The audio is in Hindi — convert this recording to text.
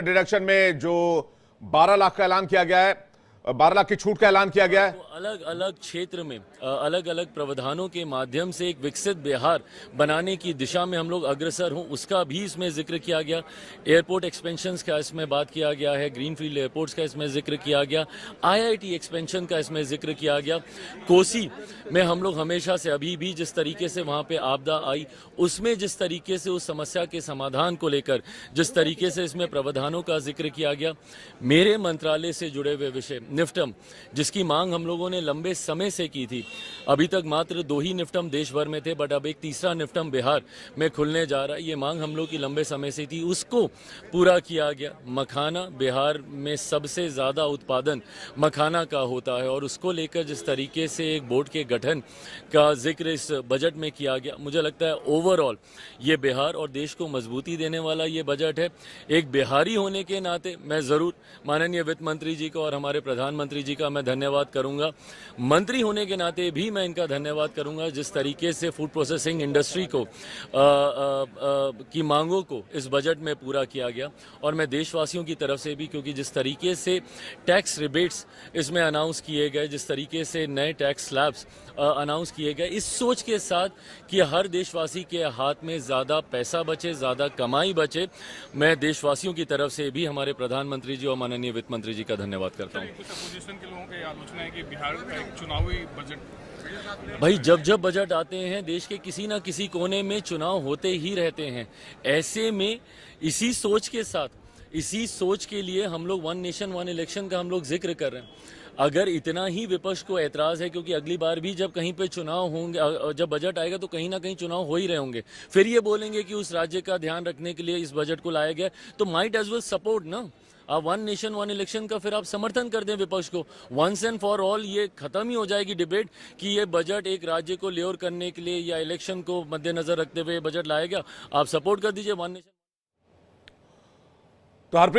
डिडक्शन में जो 12 लाख का ऐलान किया गया है, 12 लाख की छूट का ऐलान किया गया है। तो अलग अलग क्षेत्र में अलग अलग प्रावधानों के माध्यम से एक विकसित बिहार बनाने की दिशा में हम लोग अग्रसर हों, उसका भी इसमें जिक्र किया गया। एयरपोर्ट एक्सपेंशंस का इसमें बात किया गया है, ग्रीनफील्ड एयरपोर्ट्स का इसमें जिक्र किया गया, आईआईटी एक्सपेंशन का इसमें जिक्र किया गया। कोसी में हम लोग हमेशा से अभी भी जिस तरीके से वहाँ पे आपदा आई, उसमें जिस तरीके से उस समस्या के समाधान को लेकर जिस तरीके से इसमें प्रावधानों का जिक्र किया गया। मेरे मंत्रालय से जुड़े हुए विषय निफ्टम, जिसकी मांग हम लोगों ने लंबे समय से की थी, अभी तक मात्र 2 ही निफ्टम देश भर में थे, बट अब एक तीसरा निफ्टम बिहार में खुलने जा रहा है। ये मांग हम लोग की लंबे समय से थी, उसको पूरा किया गया। मखाना बिहार में सबसे ज़्यादा उत्पादन मखाना का होता है और उसको लेकर जिस तरीके से एक बोर्ड के गठन का जिक्र इस बजट में किया गया, मुझे लगता है ओवरऑल ये बिहार और देश को मजबूती देने वाला ये बजट है। एक बिहारी होने के नाते मैं ज़रूर माननीय वित्त मंत्री जी को और हमारे प्रधानमंत्री जी का मैं धन्यवाद करूंगा। मंत्री होने के नाते भी मैं इनका धन्यवाद करूंगा, जिस तरीके से फूड प्रोसेसिंग इंडस्ट्री को की मांगों को इस बजट में पूरा किया गया। और मैं देशवासियों की तरफ से भी, क्योंकि जिस तरीके से टैक्स रिबेट्स इसमें अनाउंस किए गए, जिस तरीके से नए टैक्स स्लैब्स अनाउंस किए गए, इस सोच के साथ कि हर देशवासी के हाथ में ज़्यादा पैसा बचे, ज़्यादा कमाई बचे, मैं देशवासियों की तरफ से भी हमारे प्रधानमंत्री जी और माननीय वित्त मंत्री जी का धन्यवाद करता हूँ। कुछ अपोजिशन के लोगों की आलोचना है कि बिहार का एक चुनावी बजट। भाई, जब जब बजट आते हैं देश के किसी ना किसी कोने में चुनाव होते ही रहते हैं। ऐसे में इसी सोच के साथ, इसी सोच के लिए हम लोग वन नेशन वन इलेक्शन का हम लोग जिक्र कर रहे हैं। अगर इतना ही विपक्ष को ऐतराज़ है, क्योंकि अगली बार भी जब कहीं पे चुनाव होंगे, जब बजट आएगा तो कहीं ना कहीं चुनाव हो ही रहे होंगे, फिर ये बोलेंगे कि उस राज्य का ध्यान रखने के लिए इस बजट को लाया गया, तो माइट एज वेल सपोर्ट ना। आप वन नेशन वन इलेक्शन का फिर आप समर्थन कर दें विपक्ष को। वंस एंड फॉर ऑल ये खत्म ही हो जाएगी डिबेट कि ये बजट एक राज्य को लेयर करने के लिए या इलेक्शन को मद्देनजर रखते हुए बजट लाया गया। आप सपोर्ट कर दीजिए वन नेशन। तो हरप्रीत